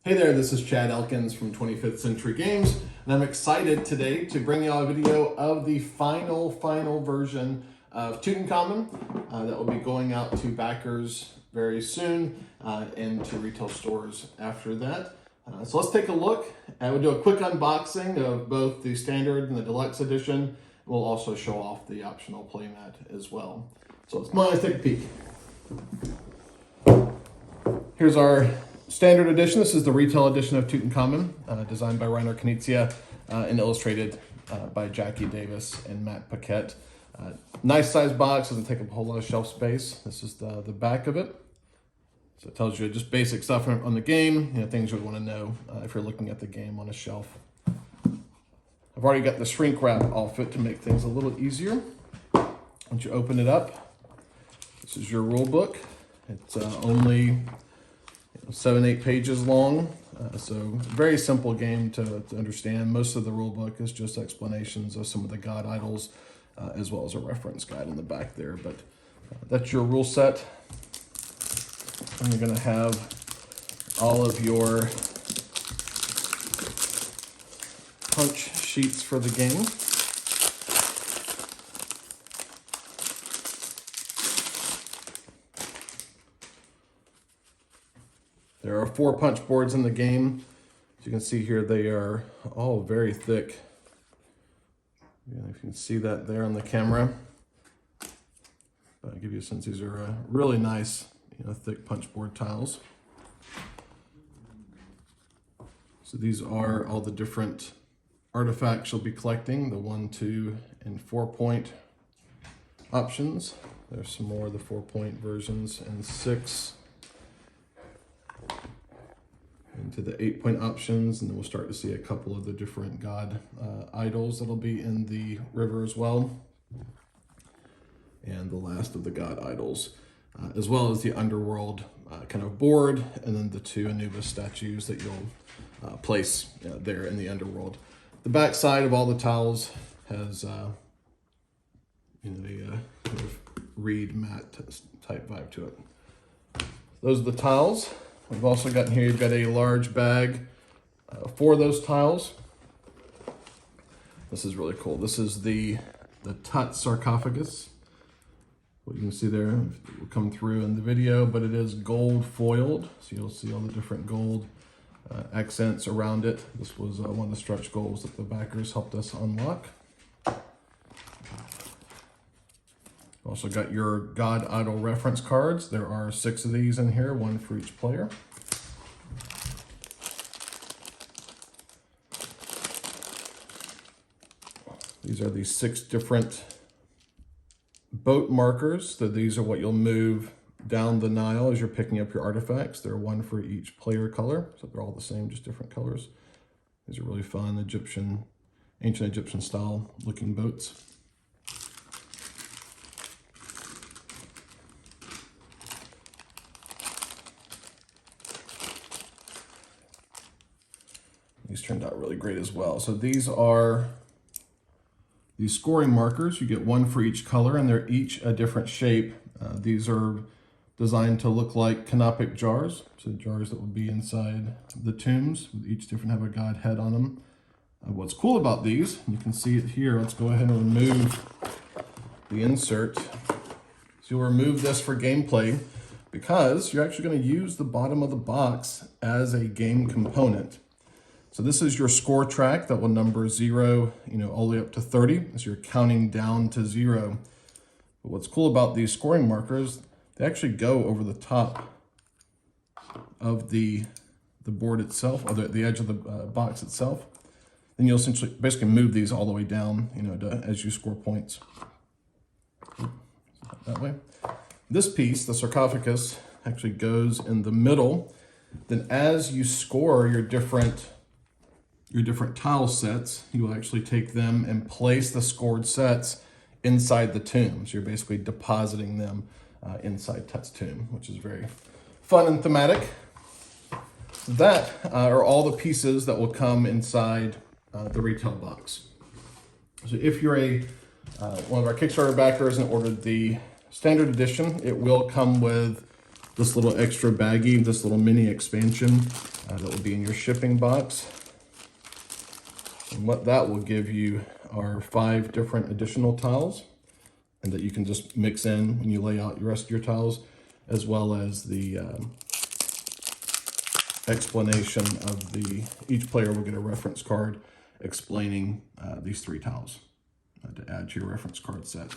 Hey there, this is Chad Elkins from 25th Century Games, and I'm excited today to bring you all a video of the final version of Tutankhamun that will be going out to backers very soon and to retail stores after that. So let's take a look. We'll do a quick unboxing of both the standard and the deluxe edition. We'll also show off the optional playmat as well. So let's take a peek. Here's our standard edition. This is the retail edition of Tutankhamun, designed by Rainer Knizia and illustrated by Jackie Davis and Matt Paquette. Nice size box, doesn't take up a whole lot of shelf space. This is the back of it. So it tells you just basic stuff on the game, things you would want to know if you're looking at the game on a shelf. I've already got the shrink wrap off it to make things a little easier. Once you open it up, this is your rule book. It's only 7-8 pages long, so very simple game to understand. Most of the rule book is just explanations of some of the god idols, as well as a reference guide in the back there. But that's your rule set. And you're going to have all of your punch sheets for the game. There are 4 punch boards in the game. As you can see here, they are all very thick. If you can see that there on the camera. But I'll give you a sense, these are really nice, thick punch board tiles. So these are all the different artifacts you'll be collecting, the 1, 2, and 4 point options. There's some more of the 4 point versions and 6. Into the 8 point options, and then we'll start to see a couple of the different god idols that'll be in the river as well, and the last of the god idols, as well as the underworld kind of board, and then the 2 Anubis statues that you'll place there in the underworld. The back side of all the tiles has a sort of reed mat type vibe to it. Those are the tiles. We've also got in here, you've got a large bag for those tiles. This is really cool. This is the Tut sarcophagus. What you can see there will come through in the video, but it is gold foiled. So you'll see all the different gold accents around it. This was one of the stretch goals that the backers helped us unlock. Also got your god idol reference cards. There are 6 of these in here, 1 for each player. These are the 6 different boat markers. So these are what you'll move down the Nile as you're picking up your artifacts. There are 1 for each player color, so they're all the same, just different colors. These are really fun ancient Egyptian style looking boats. These turned out really great as well. So these are these scoring markers. You get 1 for each color, and they're each a different shape. These are designed to look like canopic jars, so jars that would be inside the tombs, with each different have a god head on them. What's cool about these, you can see it here. Let's go ahead and remove the insert. So you'll remove this for gameplay because you're actually going to use the bottom of the box as a game component. So this is your score track that will number 0, all the way up to 30 as you're counting down to 0. But what's cool about these scoring markers, they actually go over the top of the board itself, or the edge of the box itself. Then you'll essentially basically move these all the way down, as you score points. That way. This piece, the sarcophagus, actually goes in the middle. Then as you score your different tile sets, you will actually take them and place the scored sets inside the tomb. So you're basically depositing them inside Tut's tomb, which is very fun and thematic. That are all the pieces that will come inside the retail box. So if you're one of our Kickstarter backers and ordered the standard edition, it will come with this little extra baggie, this little mini expansion that will be in your shipping box. And what that will give you are 5 different additional tiles, and that you can just mix in when you lay out the rest of your tiles, as well as the explanation of each player will get a reference card explaining these 3 tiles to add to your reference card set.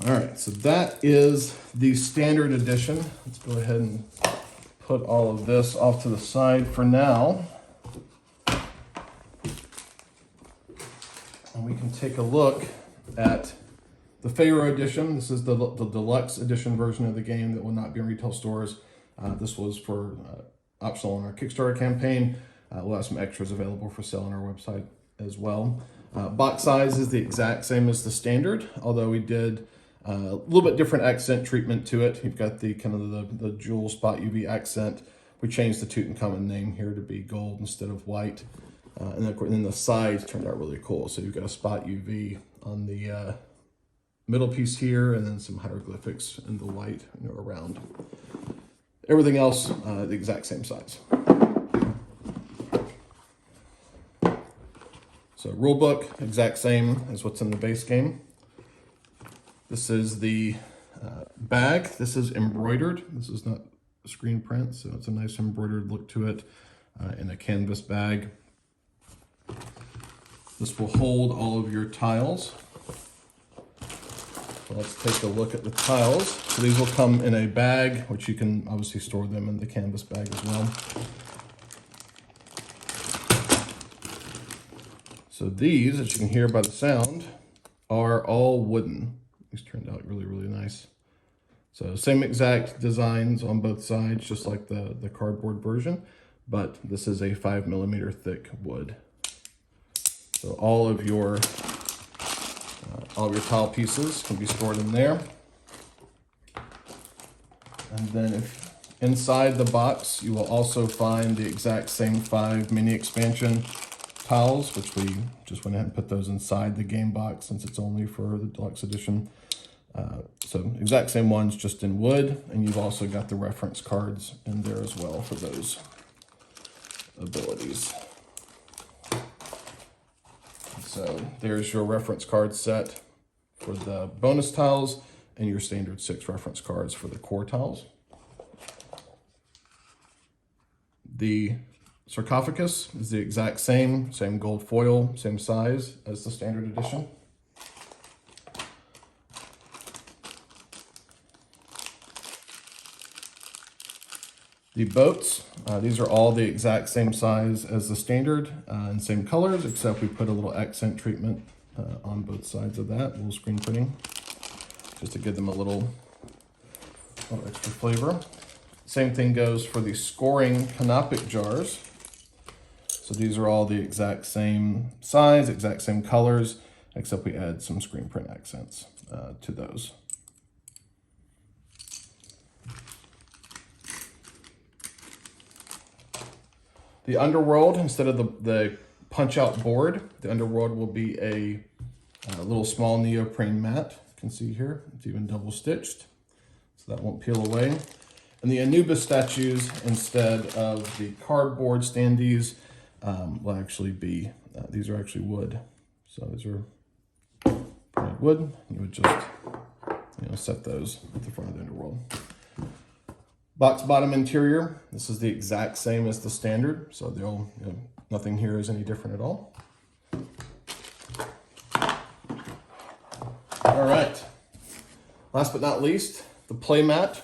All right, so that is the standard edition. Let's go ahead and put all of this off to the side for now. And we can take a look at the Pharaoh edition. This is the deluxe edition version of the game that will not be in retail stores. This was for optional on our Kickstarter campaign. We'll have some extras available for sale on our website as well. Box size is the exact same as the standard, although we did a little bit different accent treatment to it. You've got the kind of the jewel spot UV accent. We changed the Tutankhamun name here to be gold instead of white. And then the sides turned out really cool. So you've got a spot UV on the middle piece here, and then some hieroglyphics in the white around. Everything else, the exact same size. So rule book, exact same as what's in the base game. This is the bag. This is embroidered. This is not a screen print, so it's a nice embroidered look to it in a canvas bag. This will hold all of your tiles. So let's take a look at the tiles. So these will come in a bag, which you can obviously store them in the canvas bag as well. So these, as you can hear by the sound, are all wooden. These turned out really, really nice. So same exact designs on both sides, just like the cardboard version, but this is a 5mm thick wood. So all of your tile pieces can be stored in there. And then inside the box, you will also find the exact same 5 mini expansion tiles, which we just went ahead and put those inside the game box since it's only for the deluxe edition. So exact same ones, just in wood, and you've also got the reference cards in there as well for those abilities. So there's your reference card set for the bonus tiles and your standard 6 reference cards for the core tiles. The sarcophagus is the exact same gold foil, same size as the standard edition. The boats, these are all the exact same size as the standard and same colors, except we put a little accent treatment on both sides of that, a little screen printing, just to give them a little extra flavor. Same thing goes for the scoring canopic jars. So these are all the exact same size, exact same colors, except we add some screen print accents to those. The underworld, instead of the punch-out board, the underworld will be a little small neoprene mat. You can see here, it's even double-stitched, so that won't peel away. And the Anubis statues, instead of the cardboard standees, will actually be, these are actually wood. So these are printed wood. You would just, set those at the front of the underworld. Box bottom interior, this is the exact same as the standard, so nothing here is any different at all. All right, last but not least, the Playmat.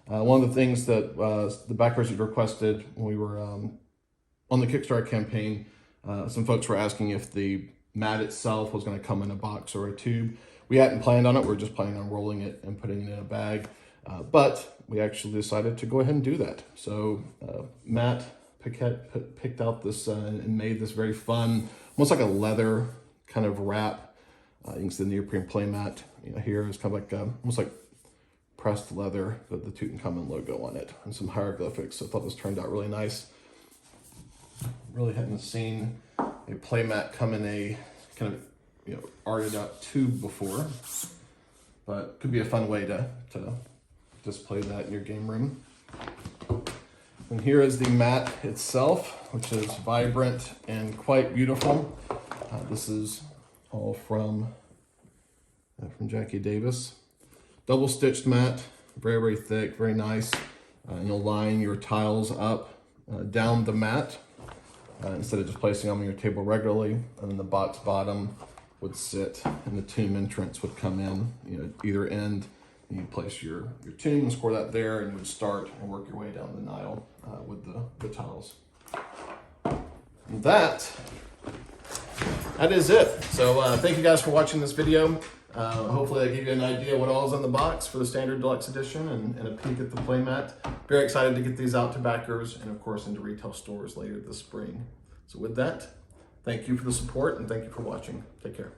One of the things that the backers had requested when we were on the Kickstarter campaign, some folks were asking if the mat itself was going to come in a box or a tube. We hadn't planned on it, we were just planning on rolling it and putting it in a bag. But we actually decided to go ahead and do that. So Matt Pickett picked out this and made this very fun, almost like a leather kind of wrap. You can see the neoprene playmat here is kind of like almost like pressed leather with the Tutankhamun logo on it and some hieroglyphics. So I thought this turned out really nice. Really hadn't seen a playmat come in a kind of arted out tube before. but could be a fun way to display that in your game room. And here is the mat itself, which is vibrant and quite beautiful. This is all from Jackie Davis. Double stitched mat, very, very thick, very nice. And you'll line your tiles up down the mat instead of just placing them on your table regularly. And then the box bottom would sit and the tomb entrance would come in, either end. And you place your tomb and score that there, and you would start and work your way down the Nile with the tiles. And that is it. So thank you guys for watching this video. Hopefully that gave you an idea what all is in the box for the standard deluxe edition and a peek at the playmat. Very excited to get these out to backers and of course into retail stores later this spring. So with that, thank you for the support and thank you for watching. Take care.